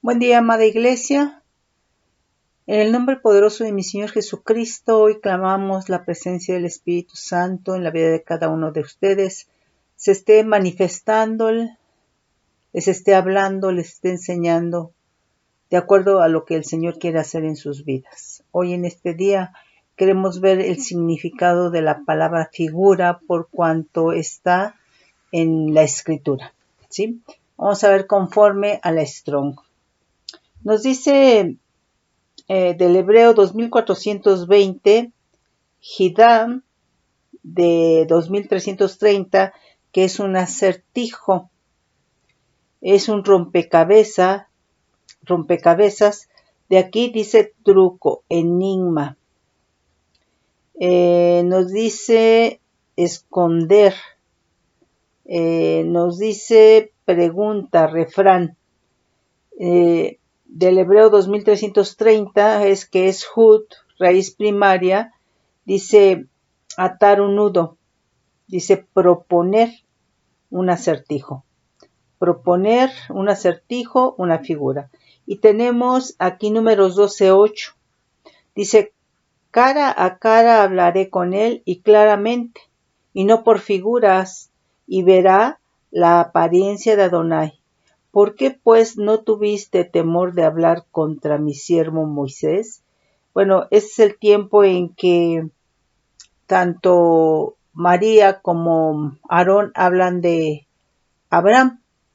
Buen día, amada Iglesia. En el nombre poderoso de mi Señor Jesucristo, hoy clamamos la presencia del Espíritu Santo en la vida de cada uno de ustedes. Se esté manifestando, les esté hablando, les esté enseñando, de acuerdo a lo que el Señor quiere hacer en sus vidas. Hoy en este día queremos ver el significado de la palabra figura por cuanto está en la Escritura, ¿sí? Vamos a ver conforme a la Strong. Nos dice del hebreo 2420, Hidam de 2330, que es un acertijo, es un rompecabezas, de aquí dice truco, enigma. Nos dice esconder, nos dice pregunta, refrán. Del hebreo 2330 es que es Hud, raíz primaria, dice atar un nudo, dice proponer un acertijo, una figura. Y tenemos aquí números 12:8, dice cara a cara hablaré con él y claramente, y no por figuras, y verá la apariencia de Adonai. ¿Por qué pues no tuviste temor de hablar contra mi siervo Moisés? Bueno, ese es el tiempo en que tanto María como Aarón hablan de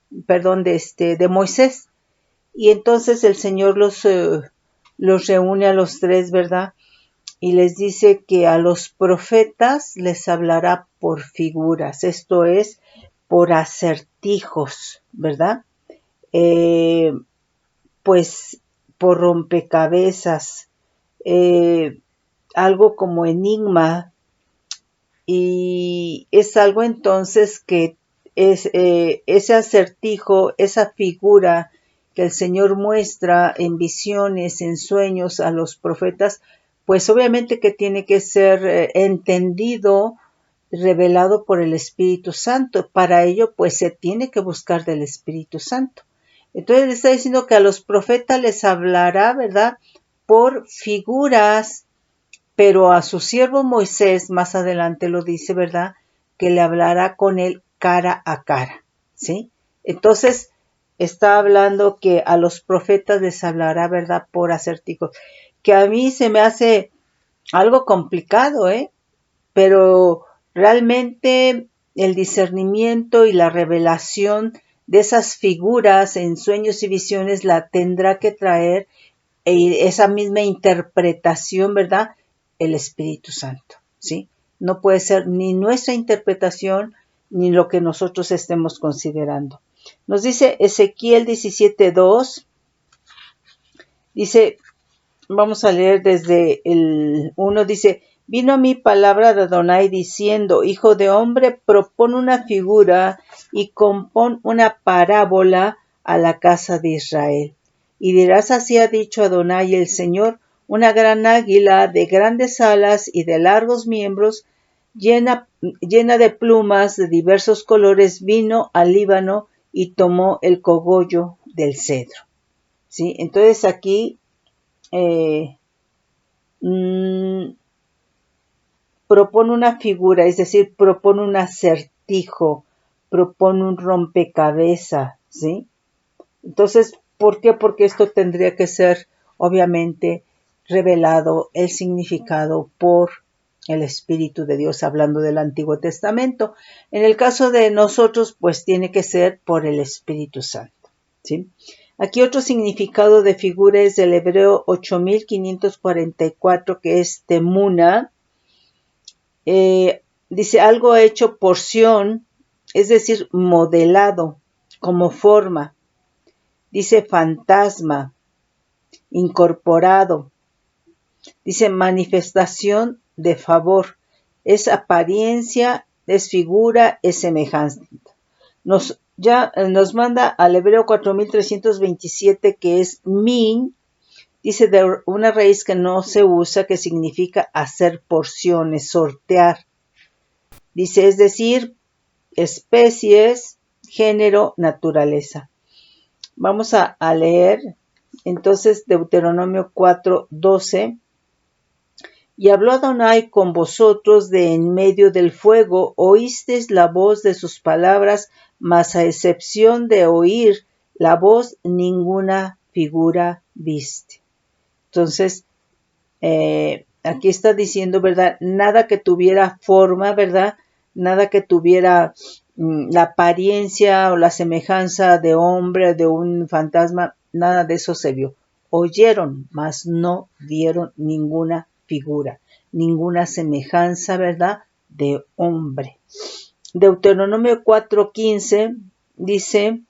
de Moisés. Y entonces el Señor los reúne a los tres, ¿verdad? Y les dice que a los profetas les hablará por figuras, esto es, por acertijos, ¿verdad? Pues por rompecabezas, algo como enigma, y es algo entonces que es ese acertijo, esa figura que el Señor muestra en visiones, en sueños a los profetas, pues obviamente que tiene que ser entendido, revelado por el Espíritu Santo. Para ello, pues se tiene que buscar del Espíritu Santo. Entonces le está diciendo que a los profetas les hablará, ¿verdad?, por figuras, pero a su siervo Moisés, más adelante lo dice, ¿verdad?, que le hablará con él cara a cara, ¿sí? Entonces está hablando que a los profetas les hablará, ¿verdad?, por acertijos, que a mí se me hace algo complicado, pero realmente el discernimiento y la revelación de esas figuras en sueños y visiones la tendrá que traer esa misma interpretación, ¿verdad?, el Espíritu Santo, ¿sí? No puede ser ni nuestra interpretación ni lo que nosotros estemos considerando. Nos dice Ezequiel 17:2, dice, vamos a leer desde el 1, dice, vino a mí palabra de Adonai diciendo, hijo de hombre, propon una figura y compón una parábola a la casa de Israel. Y dirás, así ha dicho Adonai el Señor, una gran águila de grandes alas y de largos miembros, llena de plumas de diversos colores, vino al Líbano y tomó el cogollo del cedro. ¿Sí? Entonces aquí propone una figura, es decir, propone un acertijo, propone un rompecabezas, ¿sí? Entonces, ¿por qué? Porque esto tendría que ser, obviamente, revelado el significado por el Espíritu de Dios, hablando del Antiguo Testamento. En el caso de nosotros, pues tiene que ser por el Espíritu Santo, ¿sí? Aquí otro significado de figura es del hebreo 8544, que es temuna. Dice algo hecho porción, es decir, modelado como forma. Dice fantasma, incorporado. Dice manifestación de favor. Es apariencia, es figura, es semejanza. Nos manda al hebreo 4327, que es min. Dice de una raíz que no se usa, que significa hacer porciones, sortear. Dice, es decir, especies, género, naturaleza. Vamos a leer Entonces, Deuteronomio 4:12. Y habló Adonai con vosotros de en medio del fuego, oísteis la voz de sus palabras, mas a excepción de oír la voz, ninguna figura viste. Entonces, aquí está diciendo, ¿verdad? Nada que tuviera forma, ¿verdad? Nada que tuviera la apariencia o la semejanza de hombre, de un fantasma, nada de eso se vio. Oyeron, mas no vieron ninguna figura, ninguna semejanza, ¿verdad?, de hombre. Deuteronomio 4:15 dice: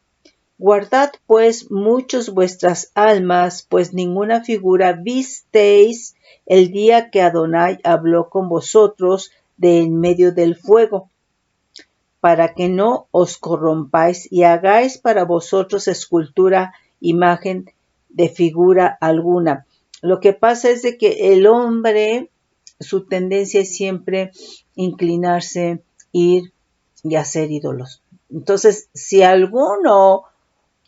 guardad pues muchos vuestras almas, pues ninguna figura visteis el día que Adonai habló con vosotros de en medio del fuego, para que no os corrompáis y hagáis para vosotros escultura, imagen de figura alguna. Lo que pasa es de que el hombre, su tendencia es siempre inclinarse, ir y hacer ídolos. Entonces, si alguno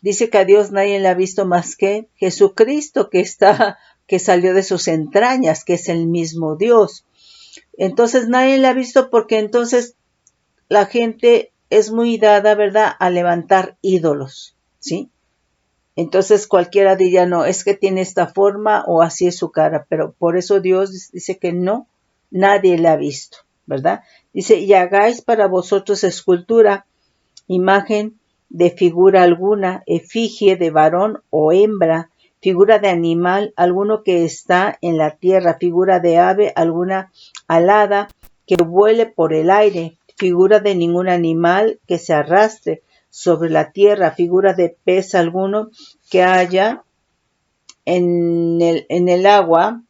dice que a Dios nadie le ha visto más que Jesucristo, que salió de sus entrañas, que es el mismo Dios. Entonces nadie le ha visto porque entonces la gente es muy dada, ¿verdad?, a levantar ídolos, ¿sí? Entonces cualquiera diría, no, es que tiene esta forma o así es su cara, pero por eso Dios dice que no, nadie le ha visto, ¿verdad? Dice, y hagáis para vosotros escultura, imagen de figura alguna, efigie de varón o hembra, figura de animal, alguno que está en la tierra, figura de ave, alguna alada que vuele por el aire, figura de ningún animal que se arrastre sobre la tierra, figura de pez alguno que haya en el agua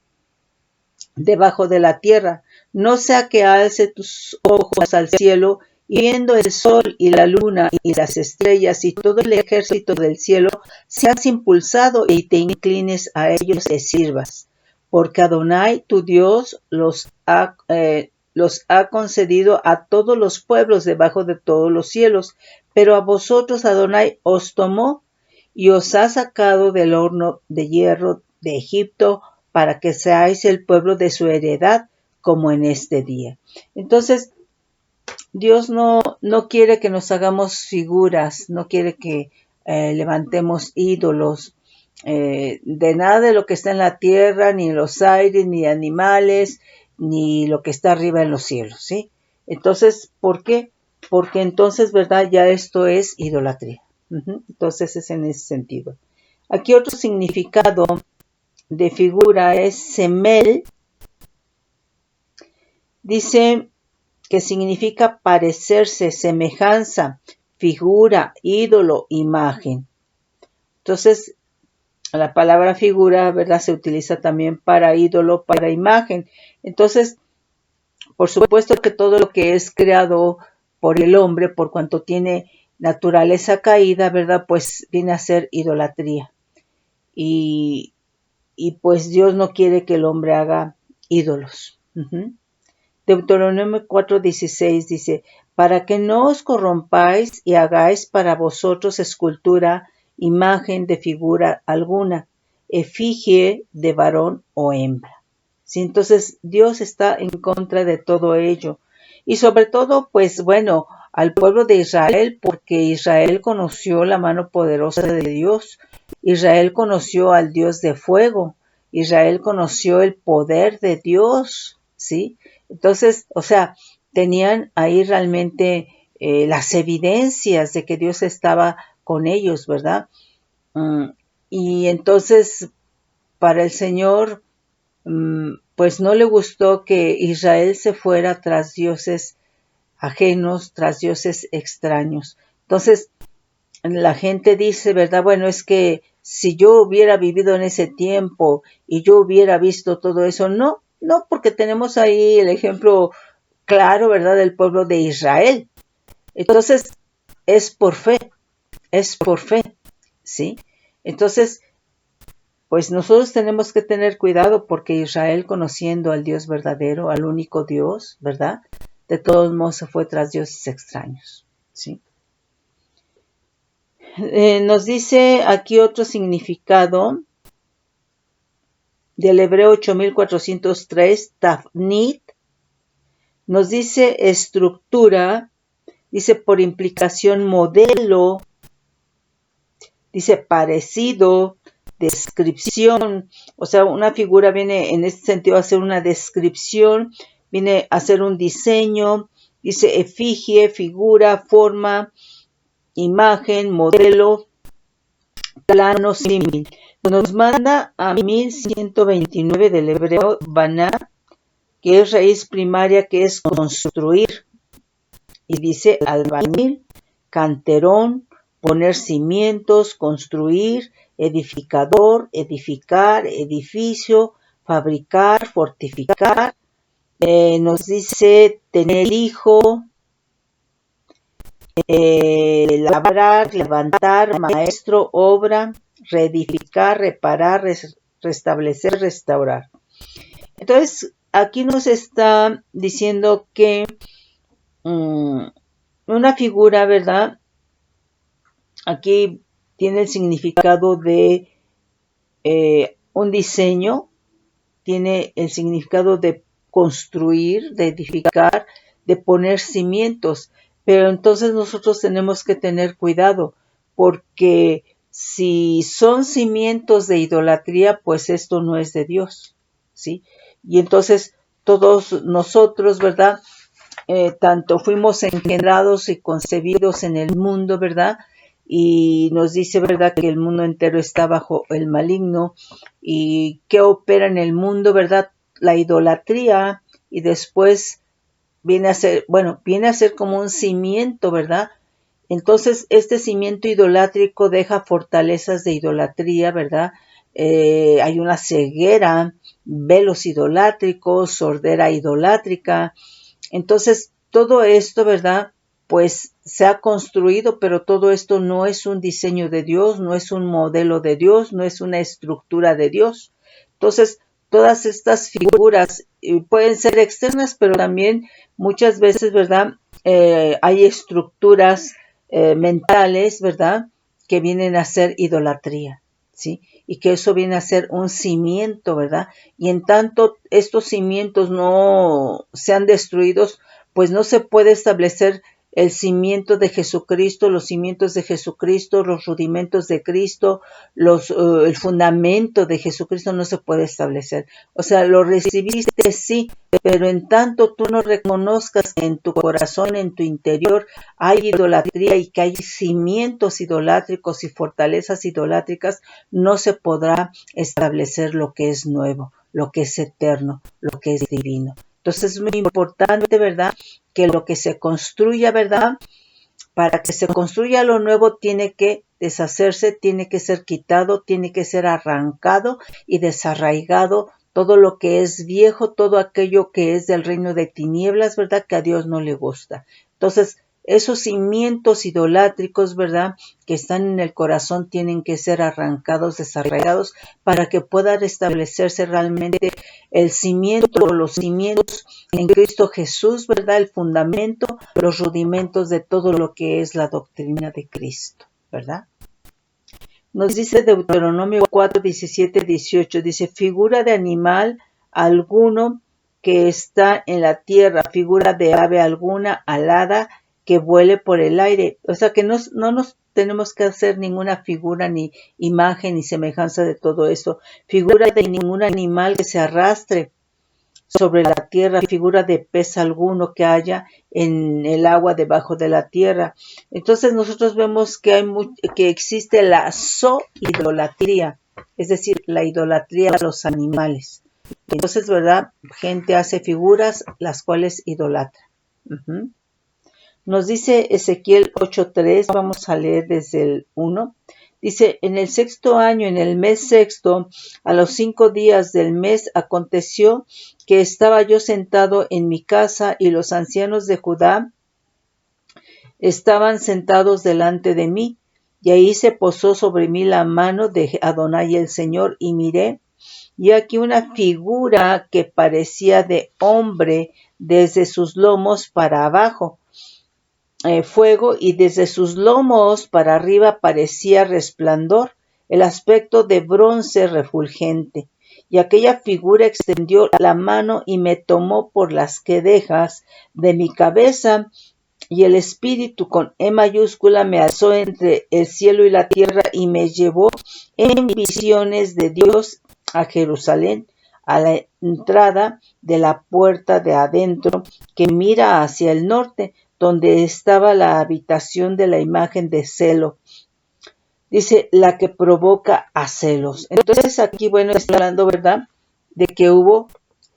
debajo de la tierra. No sea que alce tus ojos al cielo, y viendo el sol y la luna y las estrellas y todo el ejército del cielo, seas impulsado y te inclines a ellos y sirvas. Porque Adonai, tu Dios, los ha concedido a todos los pueblos debajo de todos los cielos. Pero a vosotros Adonai os tomó y os ha sacado del horno de hierro de Egipto, para que seáis el pueblo de su heredad, como en este día. Entonces, Dios no quiere que nos hagamos figuras, no quiere que levantemos ídolos, de nada de lo que está en la tierra, ni en los aires, ni animales, ni lo que está arriba en los cielos, ¿sí? Entonces, ¿por qué? Porque entonces, ¿verdad? Ya esto es idolatría. Entonces es en ese sentido. Aquí otro significado de figura es semel. Dice que significa parecerse, semejanza, figura, ídolo, imagen. Entonces, la palabra figura, ¿verdad?, se utiliza también para ídolo, para imagen. Entonces, por supuesto que todo lo que es creado por el hombre, por cuanto tiene naturaleza caída, ¿verdad?, pues viene a ser idolatría. Y pues Dios no quiere que el hombre haga ídolos. Deuteronomio 4:16 dice, para que no os corrompáis y hagáis para vosotros escultura, imagen de figura alguna, efigie de varón o hembra. ¿Sí? Entonces Dios está en contra de todo ello. Y sobre todo, pues bueno, al pueblo de Israel, porque Israel conoció la mano poderosa de Dios. Israel conoció al Dios de fuego. Israel conoció el poder de Dios, ¿sí? Entonces, o sea, tenían ahí realmente las evidencias de que Dios estaba con ellos, ¿verdad? Y entonces, para el Señor, pues no le gustó que Israel se fuera tras dioses ajenos, tras dioses extraños. Entonces, la gente dice, ¿verdad? Bueno, es que si yo hubiera vivido en ese tiempo y yo hubiera visto todo eso, no, porque tenemos ahí el ejemplo claro, ¿verdad?, del pueblo de Israel. Entonces, es por fe, ¿sí? Entonces, pues nosotros tenemos que tener cuidado porque Israel, conociendo al Dios verdadero, al único Dios, ¿verdad?, de todos modos se fue tras dioses extraños, ¿sí? Nos dice aquí otro significado del hebreo 8403, tafnit, nos dice estructura, dice por implicación modelo, dice parecido, descripción, o sea, una figura viene en este sentido a ser una descripción, viene a ser un diseño, dice efigie, figura, forma, imagen, modelo, plano, símil. Nos manda a 1129 del hebreo baná, que es raíz primaria, que es construir, y dice albañil, canterón, poner cimientos, construir, edificador, edificar, edificio, fabricar, fortificar. Nos dice tener hijo, labrar, levantar, maestro, obra, reedificar, reparar, restablecer, restaurar. Entonces, aquí nos está diciendo que una figura, ¿verdad? Aquí tiene el significado de un diseño, tiene el significado de construir, de edificar, de poner cimientos. Pero entonces nosotros tenemos que tener cuidado, porque si son cimientos de idolatría, pues esto no es de Dios, ¿sí? Y entonces todos nosotros, ¿verdad? Tanto fuimos engendrados y concebidos en el mundo, ¿verdad? Y nos dice, ¿verdad?, que el mundo entero está bajo el maligno. ¿Y qué opera en el mundo, verdad? La idolatría, y después viene a ser como un cimiento, ¿verdad? Entonces, este cimiento idolátrico deja fortalezas de idolatría, ¿verdad? Hay una ceguera, velos idolátricos, sordera idolátrica. Entonces, todo esto, ¿verdad? Pues se ha construido, pero todo esto no es un diseño de Dios, no es un modelo de Dios, no es una estructura de Dios. Entonces, todas estas figuras pueden ser externas, pero también muchas veces, ¿verdad? Hay estructuras mentales, ¿verdad? Que vienen a ser idolatría, ¿sí? Y que eso viene a ser un cimiento, ¿verdad? Y en tanto estos cimientos no sean destruidos, pues no se puede establecer el cimiento de Jesucristo, los cimientos de Jesucristo, los rudimentos de Cristo, el fundamento de Jesucristo no se puede establecer. O sea, lo recibiste sí, pero en tanto tú no reconozcas que en tu corazón, en tu interior, hay idolatría y que hay cimientos idolátricos y fortalezas idolátricas, no se podrá establecer lo que es nuevo, lo que es eterno, lo que es divino. Entonces es muy importante, ¿verdad?, que lo que se construya, ¿verdad?, para que se construya lo nuevo tiene que deshacerse, tiene que ser quitado, tiene que ser arrancado y desarraigado todo lo que es viejo, todo aquello que es del reino de tinieblas, ¿verdad?, que a Dios no le gusta. Entonces, esos cimientos idolátricos, ¿verdad?, que están en el corazón tienen que ser arrancados, desarraigados, para que pueda restablecerse realmente el cimiento o los cimientos en Cristo Jesús, ¿verdad?, el fundamento, los rudimentos de todo lo que es la doctrina de Cristo, ¿verdad? Nos dice Deuteronomio 4, 17, 18, dice, figura de animal alguno que está en la tierra, figura de ave alguna alada que vuele por el aire. O sea que no nos tenemos que hacer ninguna figura, ni imagen, ni semejanza de todo eso. Figura de ningún animal que se arrastre sobre la tierra, figura de pez alguno que haya en el agua debajo de la tierra. Entonces nosotros vemos que que existe la zoidolatría, es decir, la idolatría a los animales. Entonces, ¿verdad? Gente hace figuras las cuales idolatra. Nos dice Ezequiel 8:3, vamos a leer desde el 1. Dice, en el 6º año, en el mes 6º, a los 5 días del mes, aconteció que estaba yo sentado en mi casa y los ancianos de Judá estaban sentados delante de mí. Y ahí se posó sobre mí la mano de Adonai el Señor y miré. Y aquí una figura que parecía de hombre desde sus lomos para abajo. Fuego, y desde sus lomos para arriba parecía resplandor, el aspecto de bronce refulgente, y aquella figura extendió la mano y me tomó por las quedejas de mi cabeza, y el Espíritu con E mayúscula me alzó entre el cielo y la tierra y me llevó en visiones de Dios a Jerusalén, a la entrada de la puerta de adentro que mira hacia el norte, donde estaba la habitación de la imagen de celo. Dice, la que provoca a celos. Entonces aquí, bueno, está hablando, ¿verdad?, de que hubo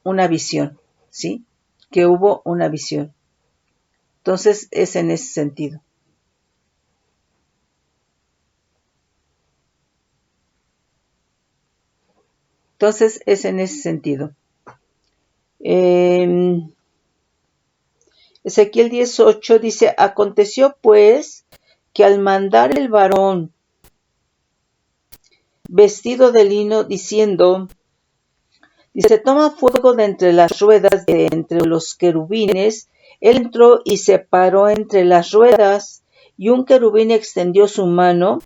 una visión, ¿sí? Que hubo una visión. Entonces es en ese sentido. Entonces es en ese sentido. Ezequiel 18 dice, aconteció pues que al mandar el varón vestido de lino diciendo, dice, toma fuego de entre las ruedas de entre los querubines, él entró y se paró entre las ruedas, y un querubín extendió su mano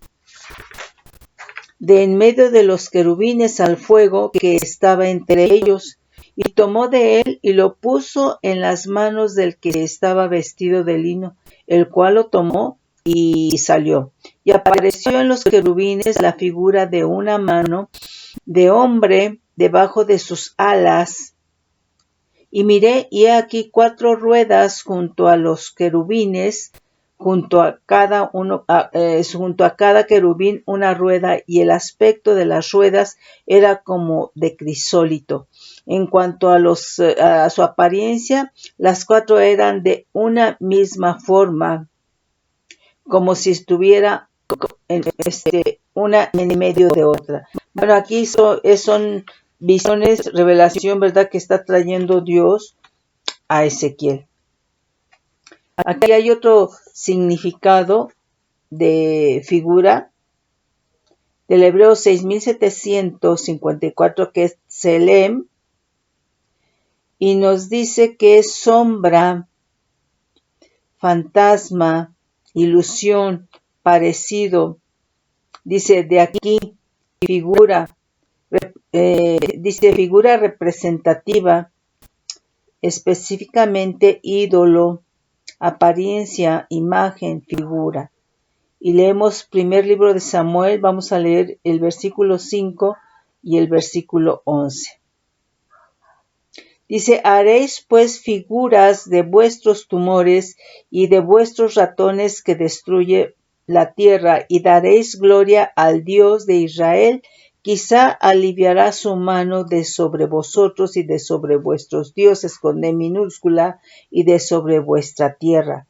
de en medio de los querubines al fuego que estaba entre ellos, y tomó de él y lo puso en las manos del que estaba vestido de lino, el cual lo tomó y salió. Y apareció en los querubines la figura de una mano de hombre debajo de sus alas. Y miré, y he aquí 4 ruedas junto a los querubines, junto a cada querubín una rueda, y el aspecto de las ruedas era como de crisólito. En cuanto a su apariencia, las 4 eran de una misma forma, como si estuviera una en medio de otra. Bueno, aquí son visiones, revelación, ¿verdad?, que está trayendo Dios a Ezequiel. Aquí hay otro significado de figura del hebreo 6754, que es Selem, y nos dice que es sombra, fantasma, ilusión, parecido. Dice de aquí figura, dice figura representativa, específicamente ídolo, apariencia, imagen, figura. Y leemos primer libro de Samuel, vamos a leer el versículo 5 y el versículo 11. Dice, haréis pues figuras de vuestros tumores y de vuestros ratones que destruye la tierra, y daréis gloria al Dios de Israel. Quizá aliviará su mano de sobre vosotros y de sobre vuestros dioses con D minúscula y de sobre vuestra tierra.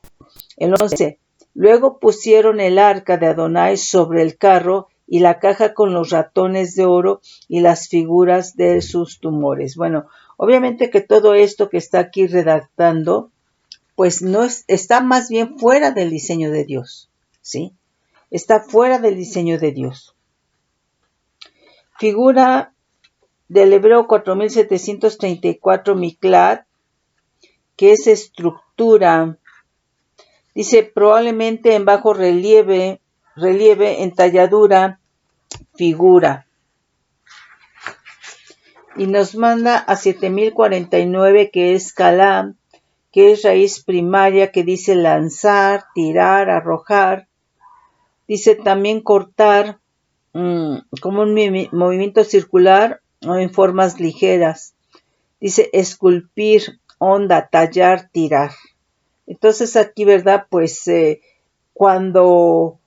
El 11. Luego pusieron el arca de Adonai sobre el carro y la caja con los ratones de oro y las figuras de sus tumores. Bueno, obviamente que todo esto que está aquí redactando, pues está más bien fuera del diseño de Dios, ¿sí? Está fuera del diseño de Dios. Figura del hebreo 4734 Miklat, que es estructura. Dice probablemente en bajo relieve, entalladura, figura. Y nos manda a 7049, que es Kalam, que es raíz primaria, que dice lanzar, tirar, arrojar. Dice también cortar, como un movimiento circular o en formas ligeras. Dice esculpir, onda, tallar, tirar. Entonces aquí, ¿verdad? Pues cuando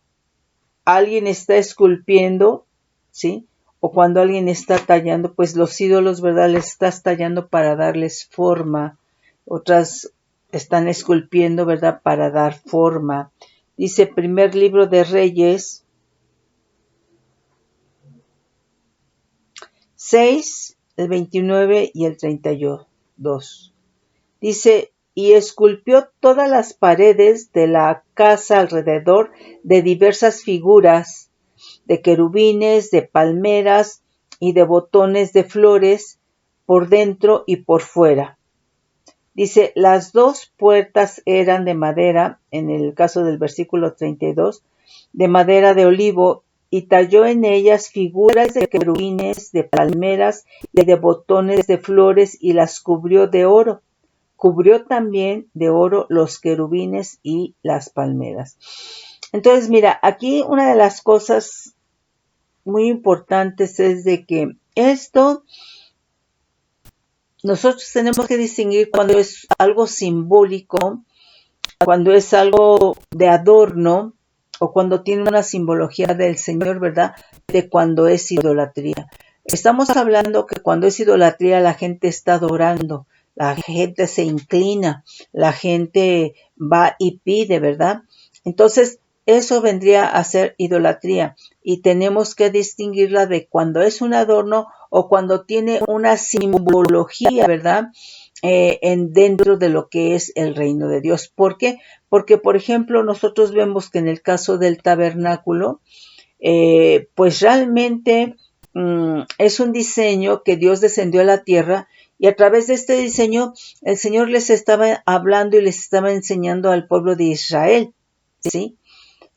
alguien está esculpiendo, ¿sí? O cuando alguien está tallando, pues los ídolos, ¿verdad? Les estás tallando para darles forma. Otras están esculpiendo, ¿verdad? Para dar forma. Dice primer libro de Reyes 6, el 29 y el 32. Dice, y esculpió todas las paredes de la casa alrededor de diversas figuras, de querubines, de palmeras y de botones de flores por dentro y por fuera. Dice, las 2 puertas eran de madera, en el caso del versículo 32, de madera de olivo, y talló en ellas figuras de querubines, de palmeras y de botones de flores, y las cubrió de oro. Cubrió también de oro los querubines y las palmeras. Entonces, mira, aquí una de las cosas muy importantes es de que esto nosotros tenemos que distinguir cuando es algo simbólico, cuando es algo de adorno o cuando tiene una simbología del Señor, ¿verdad? De cuando es idolatría. Estamos hablando que cuando es idolatría la gente está adorando, la gente se inclina, la gente va y pide, ¿verdad? Entonces, eso vendría a ser idolatría y tenemos que distinguirla de cuando es un adorno o cuando tiene una simbología, ¿verdad? Dentro de lo que es el reino de Dios. ¿Por qué? Porque, por ejemplo, nosotros vemos que en el caso del tabernáculo, pues realmente es un diseño que Dios descendió a la tierra y a través de este diseño el Señor les estaba hablando y les estaba enseñando al pueblo de Israel, ¿sí?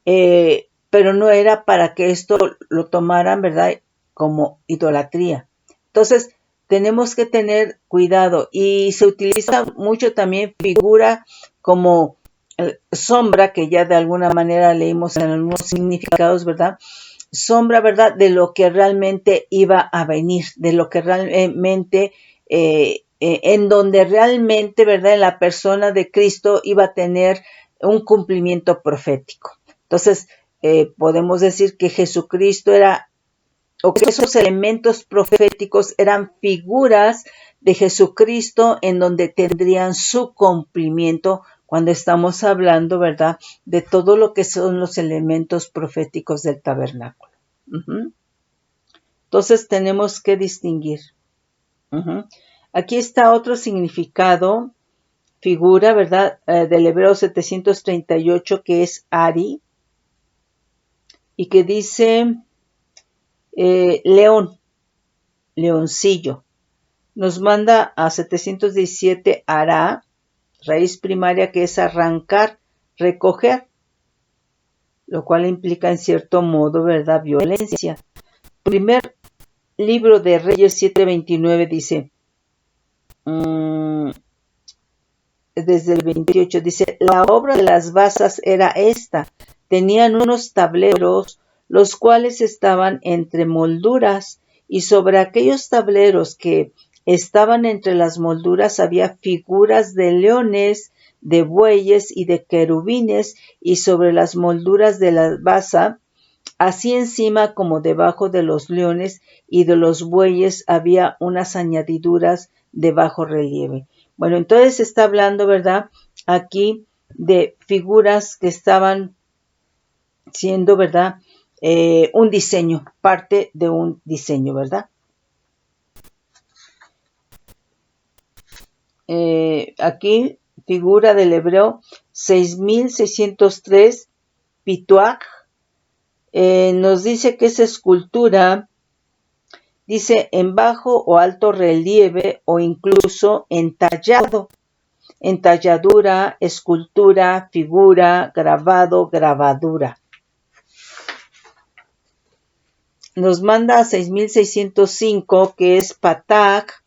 Pero no era para que esto lo tomaran, ¿verdad?, como idolatría. Entonces, tenemos que tener cuidado y se utiliza mucho también figura como sombra, que ya de alguna manera leímos en algunos significados, ¿verdad? Sombra, ¿verdad?, de lo que realmente iba a venir, de lo que realmente, en donde realmente, ¿verdad?, en la persona de Cristo iba a tener un cumplimiento profético. Entonces, podemos decir que Jesucristo era, o que esos elementos proféticos eran figuras de Jesucristo en donde tendrían su cumplimiento cuando estamos hablando, ¿verdad?, de todo lo que son los elementos proféticos del tabernáculo. Entonces, tenemos que distinguir. Aquí está otro significado, figura, ¿verdad?, del Hebreo 738, que es Ari, y que dice león, leoncillo. Nos manda a 717 Ará, raíz primaria, que es arrancar, recoger, lo cual implica en cierto modo, ¿verdad?, violencia. Primer libro de Reyes 7:29 dice, desde el 28, dice, la obra de las basas era esta, tenían unos tableros, los cuales estaban entre molduras, y sobre aquellos tableros que estaban entre las molduras había figuras de leones, de bueyes y de querubines, y sobre las molduras de la basa, así encima como debajo de los leones y de los bueyes, había unas añadiduras de bajo relieve. Bueno, entonces está hablando, ¿verdad?, aquí de figuras que estaban siendo, ¿verdad?, un diseño, parte de un diseño, ¿verdad? Aquí figura del hebreo 6603, Pituach, nos dice que es escultura, dice en bajo o alto relieve o incluso entallado, entalladura, escultura, figura, grabado, grabadura. Nos manda a 6605, que es Patak,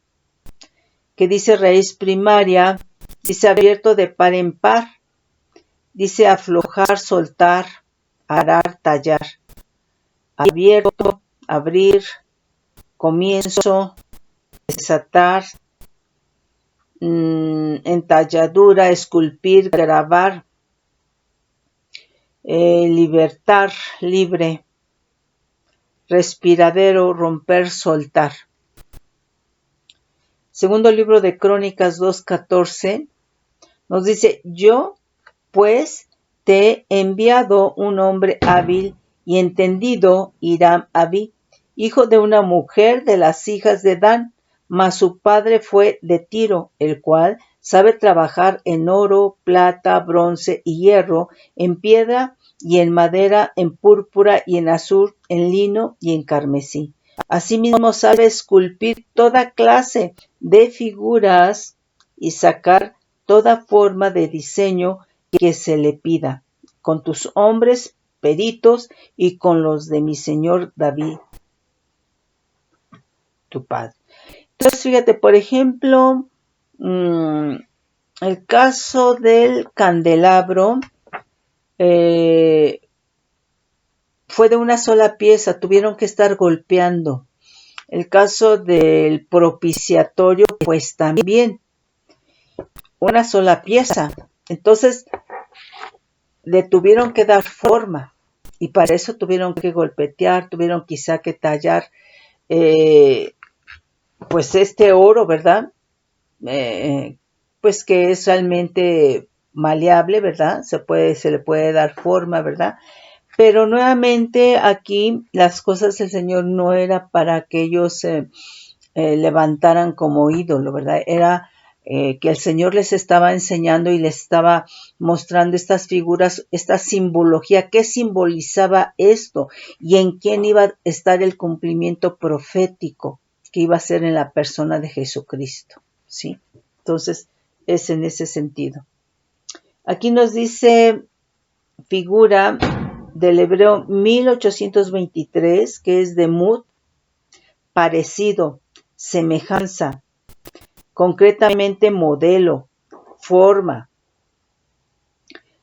que dice raíz primaria, dice abierto de par en par, dice aflojar, soltar, arar, tallar, abierto, abrir, comienzo, desatar, entalladura, esculpir, grabar, libertar, libre, respiradero, romper, soltar. Segundo libro de Crónicas 2:14 nos dice, yo pues te he enviado un hombre hábil y entendido, Hiram Abí, hijo de una mujer de las hijas de Dan, mas su padre fue de Tiro, el cual sabe trabajar en oro, plata, bronce y hierro, en piedra y en madera, en púrpura y en azur, en lino y en carmesí. Asimismo sabe esculpir toda clase de figuras y sacar toda forma de diseño que se le pida. Con tus hombres peritos y con los de mi señor David, tu padre. Entonces, fíjate, por ejemplo, el caso del candelabro fue de una sola pieza, tuvieron que estar golpeando. El caso del propiciatorio, pues también, una sola pieza. Entonces, le tuvieron que dar forma y para eso tuvieron que golpetear, tuvieron quizá que tallar pues este oro, ¿verdad? Pues que es realmente maleable, ¿verdad? Se le puede dar forma, ¿verdad? Pero nuevamente aquí las cosas del Señor no era para que ellos levantaran como ídolo, ¿verdad? Era que el Señor les estaba enseñando y les estaba mostrando estas figuras, esta simbología, qué simbolizaba esto y en quién iba a estar el cumplimiento profético que iba a ser en la persona de Jesucristo, ¿sí? Entonces, es en ese sentido. Aquí nos dice figura del hebreo 1823, que es de mud, parecido, semejanza, concretamente modelo, forma,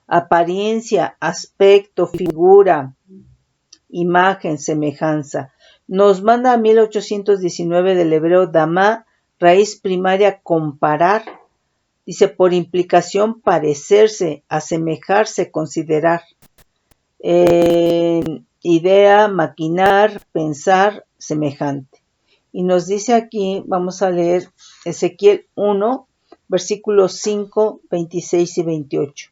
apariencia, aspecto, figura, imagen, semejanza. Nos manda a 1819 del hebreo Damá, raíz primaria, comparar. Dice, por implicación, parecerse, asemejarse, considerar. Idea, maquinar, pensar, semejante. Y nos dice aquí, vamos a leer Ezequiel 1, versículos 5, 26 y 28.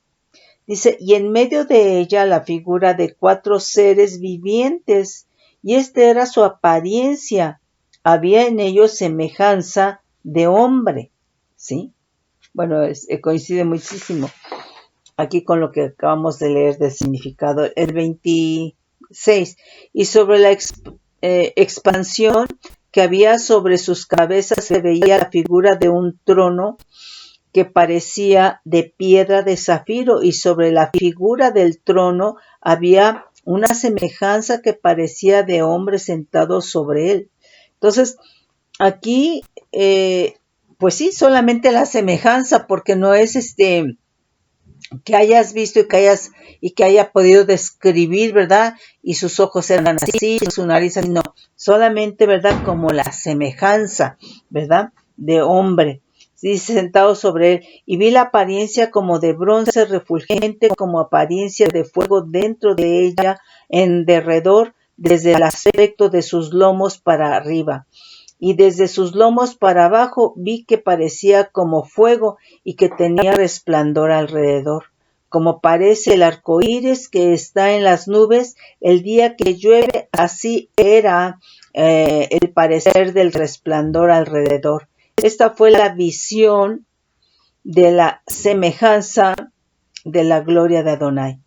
Dice, y en medio de ella la figura de 4 seres vivientes, y esta era su apariencia. Había en ellos semejanza de hombre. ¿Sí? Bueno, coincide muchísimo aquí con lo que acabamos de leer del significado. El 26. Y sobre la expansión que había sobre sus cabezas se veía la figura de un trono que parecía de piedra de zafiro, y sobre la figura del trono había una semejanza que parecía de hombre sentado sobre él. Entonces, aquí, pues sí, solamente la semejanza, porque no es que hayas visto y que haya podido describir, ¿verdad? Y sus ojos eran así, su nariz así, no, solamente, ¿verdad? Como la semejanza, ¿verdad? De hombre. Dice, sentado sobre él, y vi la apariencia como de bronce refulgente, como apariencia de fuego dentro de ella, en derredor, desde el aspecto de sus lomos para arriba. Y desde sus lomos para abajo vi que parecía como fuego y que tenía resplandor alrededor, como parece el arco iris que está en las nubes el día que llueve, así era el parecer del resplandor alrededor. Esta fue la visión de la semejanza de la gloria de Adonai.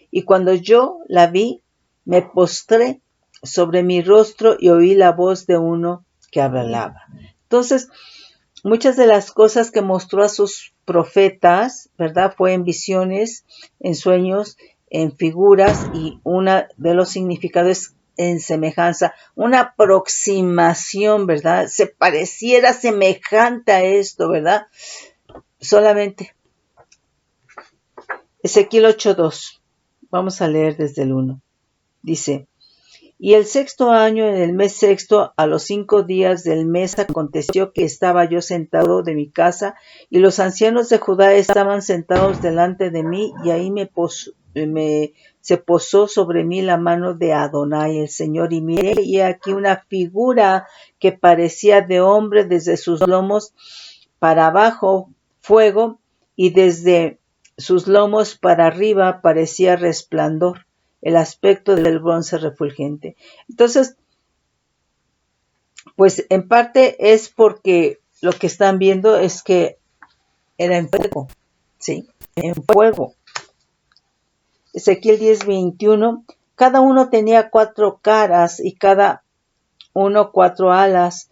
Y cuando yo la vi, me postré sobre mi rostro y oí la voz de uno que hablaba. Entonces, muchas de las cosas que mostró a sus profetas, ¿verdad? Fue en visiones, en sueños, en figuras, y una de los significados en semejanza, una aproximación, ¿verdad? Se pareciera semejante a esto, ¿verdad? Solamente. Ezequiel 8:2. Vamos a leer desde el 1. Dice, y el 6º año, en el mes 6º, a los 5 días del mes, aconteció que estaba yo sentado de mi casa, y los ancianos de Judá estaban sentados delante de mí, y ahí se posó sobre mí la mano de Adonai, el Señor, y miré, y aquí una figura que parecía de hombre, desde sus lomos para abajo, fuego, y desde sus lomos para arriba parecía resplandor, el aspecto del bronce refulgente. Entonces, pues en parte es porque lo que están viendo es que era en fuego, ¿sí? En fuego. Ezequiel 10:21, cada uno tenía 4 caras y cada uno 4 alas,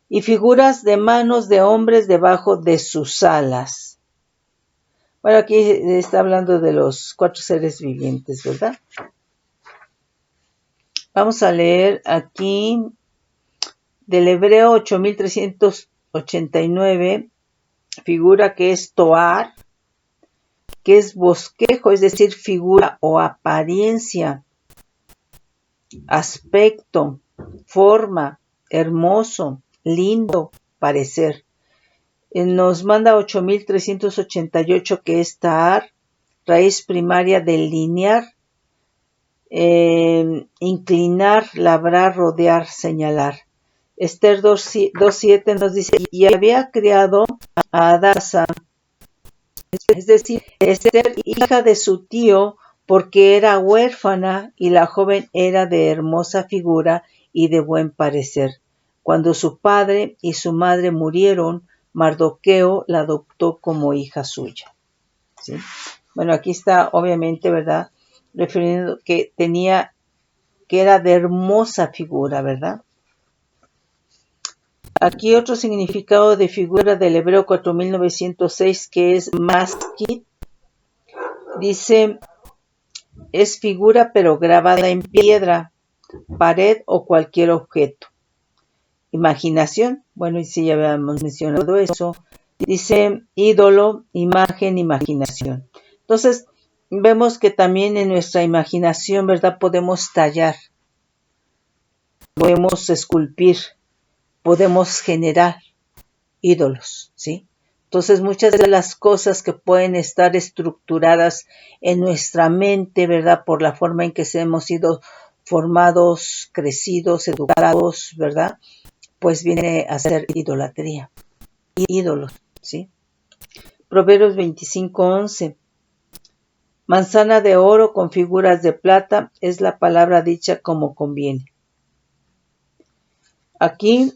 y figuras de manos de hombres debajo de sus alas. Bueno, aquí está hablando de los 4 seres vivientes, ¿verdad? Vamos a leer aquí del Hebreo 8389, figura que es Toar, que es bosquejo, es decir, figura o apariencia, aspecto, forma, hermoso, lindo, parecer. Nos manda 8388, que es Taar, raíz primaria del linear, inclinar, labrar, rodear, señalar. Esther 2.7 nos dice, y había criado a Adasa, es decir, Esther, hija de su tío, porque era huérfana y la joven era de hermosa figura y de buen parecer. Cuando su padre y su madre murieron, Mardoqueo la adoptó como hija suya. ¿Sí? Bueno, aquí está obviamente, ¿verdad?, refiriendo que era de hermosa figura, ¿verdad? Aquí otro significado de figura del Hebreo 4906, que es maskit, dice, es figura pero grabada en piedra, pared o cualquier objeto. Imaginación, bueno, y sí, ya habíamos mencionado eso. Dice ídolo, imagen, imaginación. Entonces, vemos que también en nuestra imaginación, ¿verdad?, podemos tallar, podemos esculpir, podemos generar ídolos, ¿sí? Entonces, muchas de las cosas que pueden estar estructuradas en nuestra mente, ¿verdad?, por la forma en que hemos sido formados, crecidos, educados, ¿verdad?, pues viene a ser idolatría, ídolos, ¿sí? Proverbios 25:11. Manzana de oro con figuras de plata es la palabra dicha como conviene. Aquí,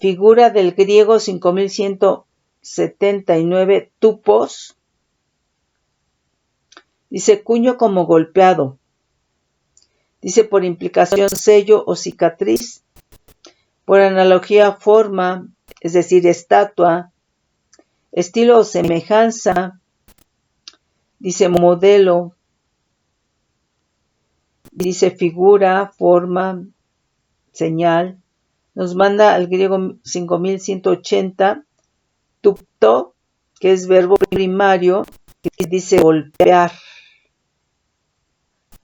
figura del griego 5179, tupos, dice cuño como golpeado, dice por implicación sello o cicatriz, por analogía forma, es decir, estatua, estilo o semejanza, dice modelo, dice figura, forma, señal. Nos manda al griego 5180, tupto, que es verbo primario, que dice golpear,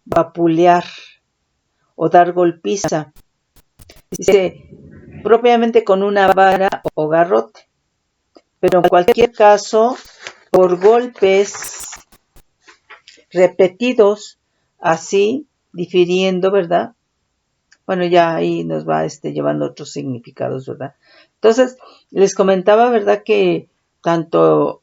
vapulear o dar golpiza. Dice propiamente con una vara o garrote, pero en cualquier caso, por golpes repetidos, así, difiriendo, ¿verdad? Bueno, ya ahí nos va llevando otros significados, ¿verdad? Entonces, les comentaba, ¿verdad?, que tanto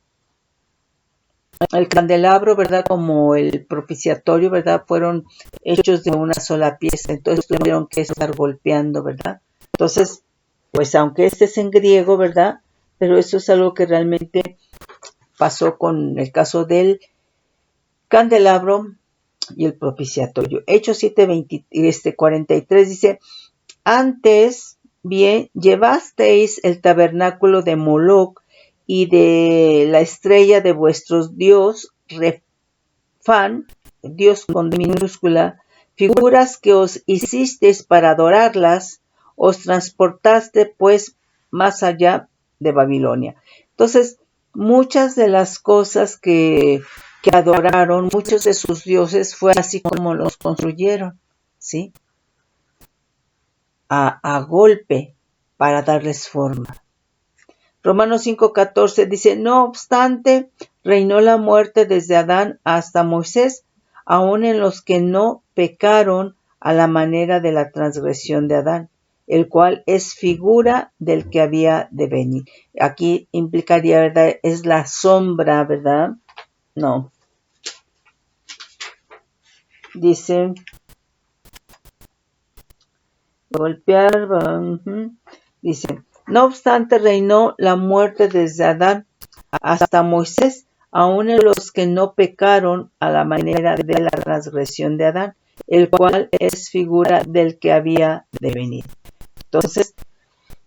el candelabro, ¿verdad?, como el propiciatorio, ¿verdad?, fueron hechos de una sola pieza, entonces tuvieron que estar golpeando, ¿verdad? Entonces, pues aunque este es en griego, ¿verdad?, pero eso es algo que realmente pasó con el caso del candelabro y el propiciatorio. Hechos 7:43 dice, antes bien llevasteis el tabernáculo de Moloc y de la estrella de vuestros dios Refán, Dios con minúscula, figuras que os hicisteis para adorarlas, os transportaste pues más allá de Babilonia. Entonces, muchas de las cosas que adoraron, muchos de sus dioses, fue así como los construyeron, ¿sí? A golpe para darles forma. Romanos 5:14 dice, no obstante, reinó la muerte desde Adán hasta Moisés, aun en los que no pecaron a la manera de la transgresión de Adán, el cual es figura del que había de venir. Aquí implicaría, ¿verdad?, es la sombra, ¿verdad? No. Dice, golpear, dice, no obstante reinó la muerte desde Adán hasta Moisés, aun en los que no pecaron a la manera de la transgresión de Adán, el cual es figura del que había de venir. Entonces,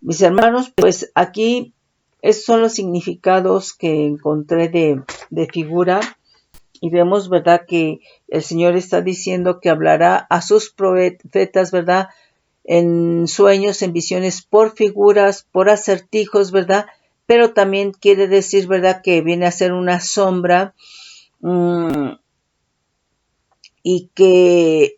mis hermanos, pues aquí Esos son los significados que encontré de figura. Y vemos, ¿verdad?, que el Señor está diciendo que hablará a sus profetas, ¿verdad?, en sueños, en visiones, por figuras, por acertijos, ¿verdad? Pero también quiere decir, ¿verdad?, que viene a ser una sombra y que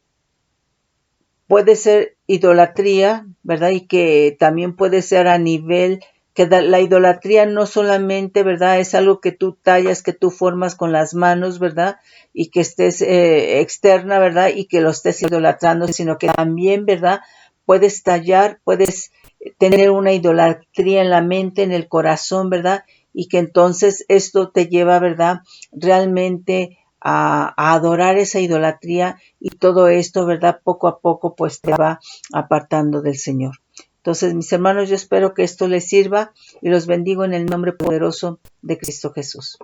puede ser idolatría, ¿verdad? Y que también puede ser a nivel que la idolatría no solamente, ¿verdad? Es algo que tú tallas, que tú formas con las manos, ¿verdad? Y que estés externa, ¿verdad? Y que lo estés idolatrando, sino que también, ¿verdad? Puedes tallar, puedes tener una idolatría en la mente, en el corazón, ¿verdad? Y que entonces esto te lleva, ¿verdad? Realmente a adorar esa idolatría, y todo esto, ¿verdad? Poco a poco pues te va apartando del Señor. Entonces, mis hermanos, yo espero que esto les sirva y los bendigo en el nombre poderoso de Cristo Jesús.